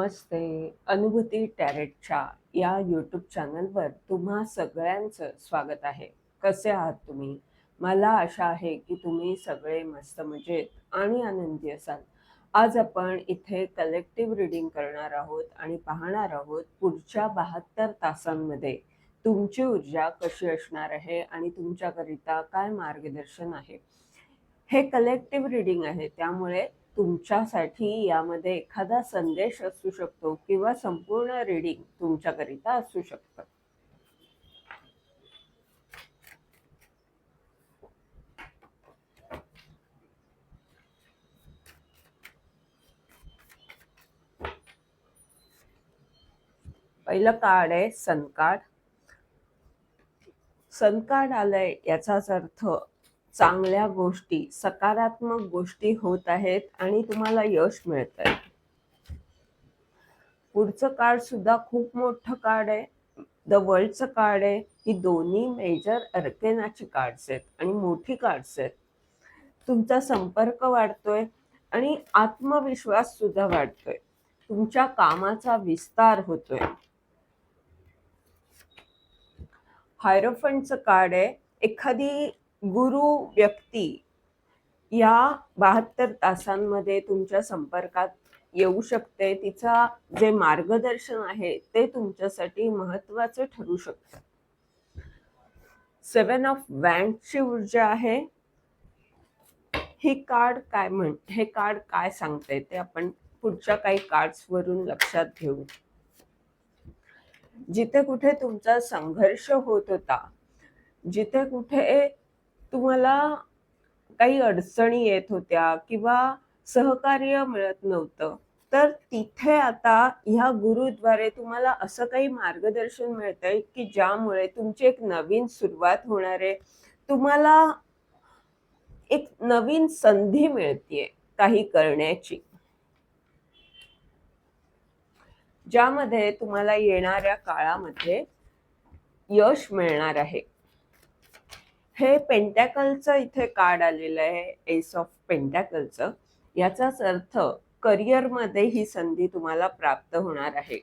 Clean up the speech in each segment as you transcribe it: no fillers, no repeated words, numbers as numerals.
नमस्ते. अनुभूती टॅरेटच्या या यूट्यूब चॅनलवर तुम्हा सगळ्यांचं स्वागत आहे. कसे आहात तुम्ही? मला आशा आहे की तुम्ही सगळे मस्त मजेत आणि आनंदी असाल. आज आपण इथे कलेक्टिव्ह रीडिंग करणार आहोत आणि पाहणार आहोत पुढच्या 72 तासांमध्ये तुमची ऊर्जा कशी असणार आहे आणि तुमच्याकरिता काय मार्गदर्शन आहे. हे कलेक्टिव्ह रीडिंग आहे, त्यामुळे तुमच्यासाठी यामध्ये एखादा संदेश असू शकतो किंवा संपूर्ण रीडिंग तुमच्याकरिता असू शकतं. पहिलं कार्ड आहे सन कार्ड. सन कार्ड आलंय याचाच अर्थ चांगल्या गोष्टी, सकारात्मक गोष्टी होत आहेत आणि तुम्हाला यश मिळतंय. पुढचं कार्ड सुद्धा खूप मोठं कार्ड आहे. द वर्ल्डचं कार्ड आहे. ही दोन्ही मेजर अर्केनाची कार्ड्स आहेत आणि मोठी कार्ड्स आहेत. तुमचा संपर्क वाढतोय आणि आत्मविश्वास सुद्धा वाढतोय. तुमच्या कामाचा विस्तार होतोय. हायरोफंटचं कार्ड आहे. एखादी गुरु व्यक्ती या 72 तासांमध्ये तुमच्या संपर्कात येऊ शकते. तिचा जे मार्गदर्शन आहे ते तुमच्यासाठी महत्वाचं ठरू शकतं. 7 ऑफ वँडची ऊर्जा आहे. हे कार्ड काय सांगते ते आपण पुढच्या काही कार्ड्स वरून लक्षात घेऊ. जिथे कुठे तुमचा संघर्ष होत होता, जिथे कुठे तुम्हाला काही अडचणी येत होत्या किंवा सहकार्य मिळत नव्हतं, तर तिथे आता ह्या गुरुद्वारे तुम्हाला असं काही मार्गदर्शन मिळतंय की ज्यामुळे तुमची एक नवीन सुरुवात होणार आहे. तुम्हाला एक नवीन संधी मिळतीये काही करण्याची, ज्यामध्ये तुम्हाला येणाऱ्या काळामध्ये यश मिळणार आहे. हे पेंटॅकलचं इथे कार्ड आलेलं आहे, एस ऑफ पेंटॅकलचं. याचाच अर्थ करिअरमध्ये ही संधी तुम्हाला प्राप्त होणार आहे.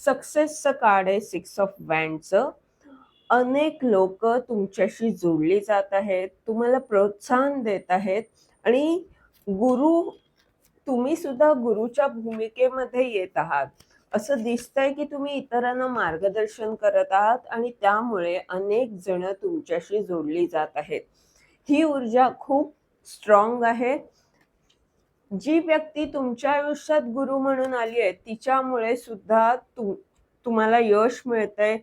सक्सेसचं कार्ड आहे 6 ऑफ वँडचं. अनेक लोक तुमच्याशी जोडली जात आहेत, तुम्हाला प्रोत्साहन देत आहेत आणि तुम्ही सुद्धा गुरुच्या भूमिकेमध्ये येत आहात. असं दिसतंय की तुम्ही इतरांना मार्गदर्शन करत आहात आणि त्यामुळे अनेक जण तुमच्याशी जोडली जात आहेत. ही ऊर्जा खूप स्ट्रॉंग आहे. जी व्यक्ती तुमच्या आयुष्यात गुरु म्हणून आली आहे तिच्यामुळे सुद्धा तुम्हाला यश मिळतंय.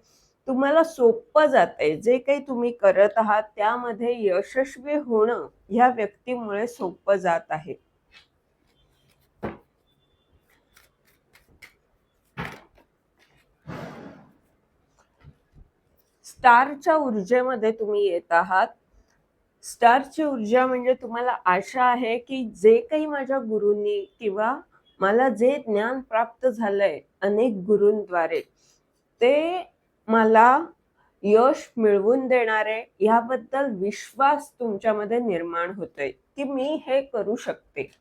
तुम्हाला सोपं जातंय. जे काही तुम्ही करत आहात त्यामध्ये यशस्वी होणं ह्या व्यक्तीमुळे सोपं जात आहे. स्टारच्या ऊर्जेमध्ये तुम्ही येत आहात. स्टारची ऊर्जा म्हणजे तुम्हाला आशा आहे की जे काही माझ्या गुरूंनी किंवा मला जे ज्ञान प्राप्त झालंय अनेक गुरूंद्वारे, ते मला यश मिळवून देणार आहे. याबद्दल विश्वास तुमच्यामध्ये निर्माण होतोय की मी हे करू शकते.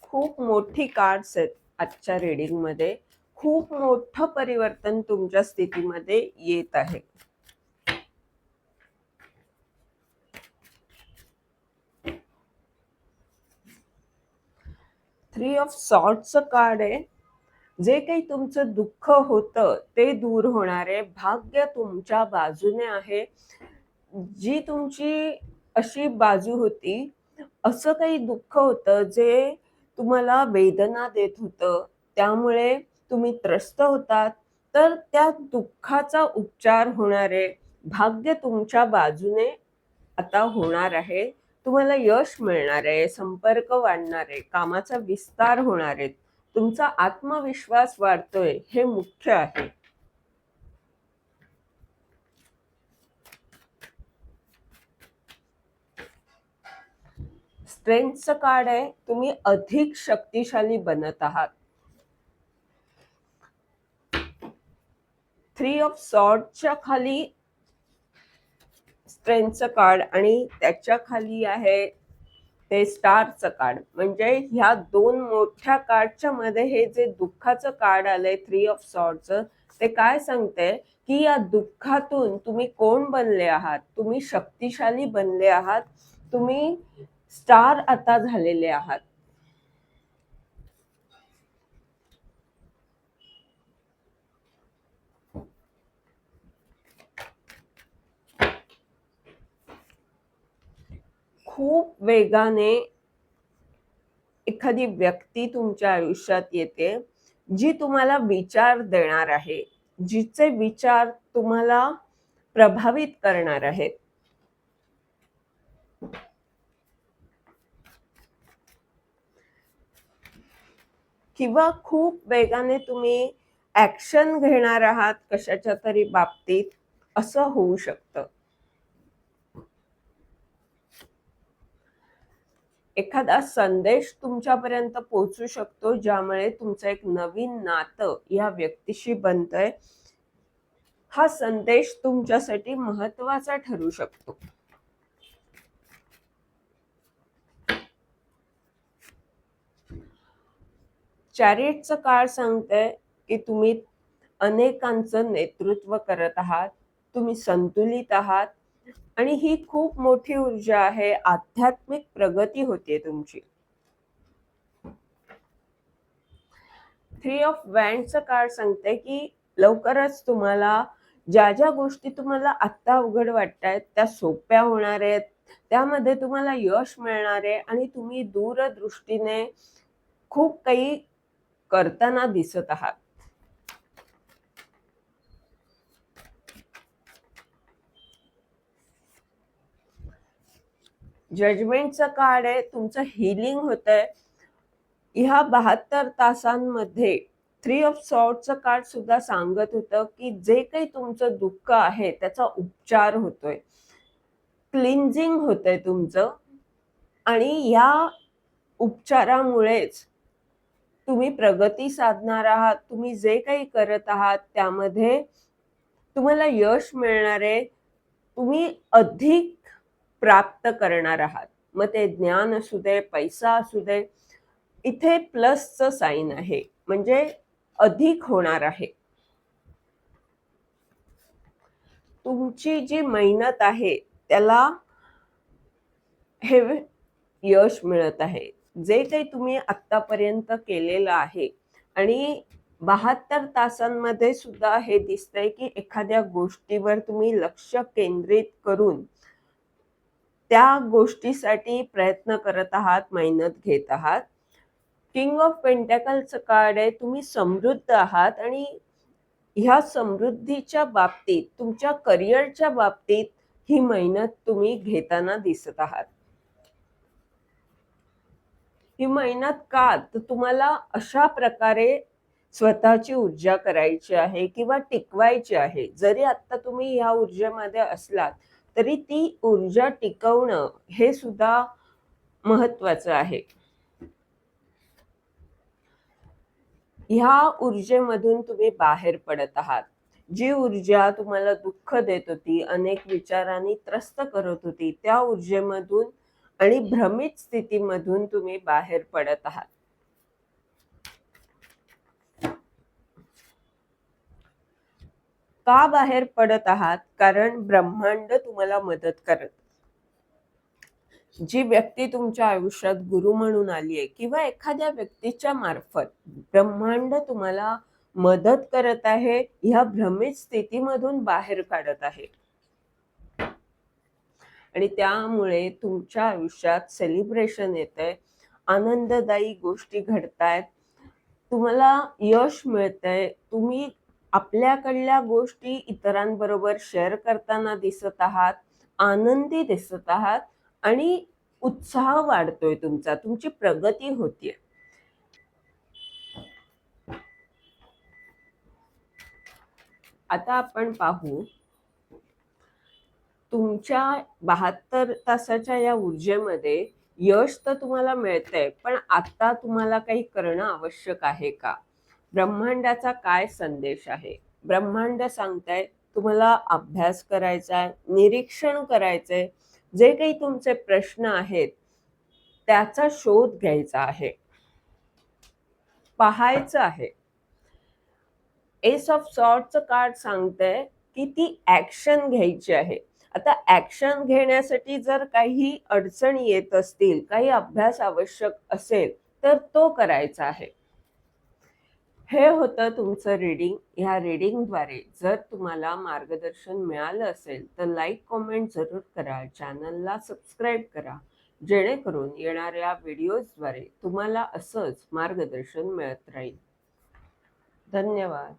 खूप मोठी कार्ड्स आहेत आजच्या रीडिंग मध्ये. खूप मोठं परिवर्तन तुमच्या स्थितीमध्ये येत आहे. थ्री ऑफ सॉर्ड्सचं कार्ड आहे. जे काही तुमचं दुःख होतं ते दूर होणार आहे. भाग्य तुमच्या बाजूने आहे. जी तुमची अशी बाजू होती, असं काही दुःख होतं जे तुम्हाला वेदना देत होतं, त्यामुळे तुम्ही त्रस्त होतात, तर त्या दुःखाचा उपचार होणार आहे. भाग्य तुमच्या बाजूने आता होणार आहे. तुम्हाला यश मिळणार आहे, संपर्क वाढणार आहे, कामाचा विस्तार होणार आहे, तुमचा आत्मविश्वास वाढतोय, हे मुख्य आहे. स्ट्रेंथचं कार्ड आहे. तुम्ही अधिक शक्तिशाली बनत आहात. 3 ऑफ सॉर्डच्या खाली स्ट्रेंथचं कार्ड आणि त्याच्या खाली आहे ते स्टारचं कार्ड. म्हणजे ह्या दोन मोठ्या कार्डच्या मध्ये हे जे दुःखाचं कार्ड आलंय 3 ऑफ सॉर्डचं, ते काय सांगते की या दुःखातून तुम्ही कोण बनले आहात? तुम्ही शक्तिशाली बनले आहात, तुम्ही स्टार आता झालेले आहात. खूप वेगाने एखादी व्यक्ती तुमच्या आयुष्यात येते जी तुम्हाला विचार देणार आहे, जिचे विचार तुम्हाला प्रभावित करणार आहेत. किंवा खूप वेगाने तुम्ही ऍक्शन घेणार आहात कशाच्या तरी बाबतीत, असं होऊ शकतं. एखादा संदेश तुमच्यापर्यंत पोहोचू शकतो ज्यामुळे तुमचं एक नवीन नातं या व्यक्तीशी बनतंय. हा संदेश तुमच्यासाठी महत्वाचा ठरू शकतो. चॅरिटचं कार्ड सांगतंय की तुम्ही अनेकांचं नेतृत्व करत आहात, तुम्ही संतुलित आहात आणि ही खूप मोठी ऊर्जा आहे. आध्यात्मिक प्रगती होते तुमची. 3 ऑफ वँडचं कार्ड सांगते की लवकरच तुम्हाला ज्या ज्या गोष्टी तुम्हाला आत्ता अवघड वाटतायत त्या सोप्या होणार आहेत, त्यामध्ये तुम्हाला यश मिळणार आहे आणि तुम्ही दूरदृष्टीने खूप काही करताना दिसत आहात. जजमेंटचं कार्ड आहे, तुमचं हिलिंग होतंय. ह्या 72 तासांमध्ये 3 ऑफ सॉर्डचं कार्ड सुद्धा सांगत होतं की जे काही तुमचं दुःख आहे त्याचा उपचार होतोय, क्लिन्झिंग होतंय तुमचं आणि या उपचारामुळेच तुम्ही प्रगती साधणार आहात. तुम्ही जे काही करत आहात त्यामध्ये तुम्हाला यश मिळणार आहे. तुम्ही अधिक प्राप्त करणार आहात. मग ते ज्ञान असू दे, पैसा असू दे. इथे प्लसचं साइन आहे, म्हणजे अधिक होणार आहे. तुमची जी मेहनत आहे त्याला हे यश मिळत आहे. जे काही तुम्ही आतापर्यंत केलेलं आहे आणि 72 तासांमध्ये सुद्धा हे दिसतंय की एखाद्या गोष्टीवर तुम्ही लक्ष केंद्रित करून त्या गोष्टीसाठी प्रयत्न करत आहात, मेहनत घेत आहात. किंग ऑफ पेंटॅकलचं कार्ड आहे, तुम्ही समृद्ध आहात आणि ह्या समृद्धीच्या बाबतीत, तुमच्या करिअरच्या बाबतीत ही मेहनत तुम्ही घेताना दिसत आहात. ही मेहनत का? तर तुम्हाला अशा प्रकारे स्वतःची ऊर्जा करायची आहे किंवा टिकवायची आहे. जरी आता तुम्ही ह्या ऊर्जेमध्ये असलात तरी ती ऊर्जा टिकवणं हे सुद्धा महत्वाचं आहे. ह्या ऊर्जेमधून तुम्ही बाहेर पडत आहात. जी ऊर्जा तुम्हाला दुःख देत होती, अनेक विचारांनी त्रस्त करत होती, त्या ऊर्जेमधून आणि भ्रमित स्थितीमधून तुम्ही बाहेर पडत आहात. का बाहेर पडत आहात? कारण ब्रह्मांड तुम्हाला मदत करत. जी व्यक्ती तुमच्या आयुष्यात गुरु म्हणून आली आहे किंवा एखाद्या व्यक्तीच्या मार्फत ब्रह्मांड तुम्हाला मदत करत आहे, ह्या भ्रमित स्थितीमधून बाहेर काढत आहे आणि त्यामुळे तुमच्या आयुष्यात सेलिब्रेशन येतंय, आनंददायी गोष्टी घडतायत, तुम्हाला यश मिळतंय, तुम्ही आपल्याकडल्या गोष्टी इतरांबरोबर शेअर करताना दिसत आहात, आनंदी दिसत आहात आणि उत्साह वाढतोय तुमचा, तुमची प्रगती होतीये. आता आपण पाहू तुमच्या 72 तासाच्या या ऊर्जेमध्ये यश तर तुम्हाला मिळतंय, पण आता तुम्हाला काही करणं आवश्यक आहे का? ब्रह्मांडाचा काय संदेश आहे? ब्रह्मांड सांगताय तुम्हाला अभ्यास करायचा आहे, निरीक्षण करायचंय, जे काही तुमचे प्रश्न आहेत त्याचा शोध घ्यायचा आहे, पाहायचं आहे. एस ऑफ सॉर्टचं कार्ड सांगतंय की ती ऍक्शन घ्यायची आहे. आता ऍक्शन घेण्यासाठी जर काही अडचणी येत असतील, काही अभ्यास आवश्यक असेल तर तो करायचा आहे. हे होतं तुमचं रीडिंग. ह्या रीडिंगद्वारे जर तुम्हाला मार्गदर्शन मिळालं असेल तर लाईक कॉमेंट जरूर करा, चॅनलला सबस्क्राईब करा, जेणेकरून येणाऱ्या व्हिडिओजद्वारे तुम्हाला असंच मार्गदर्शन मिळत राहील. धन्यवाद.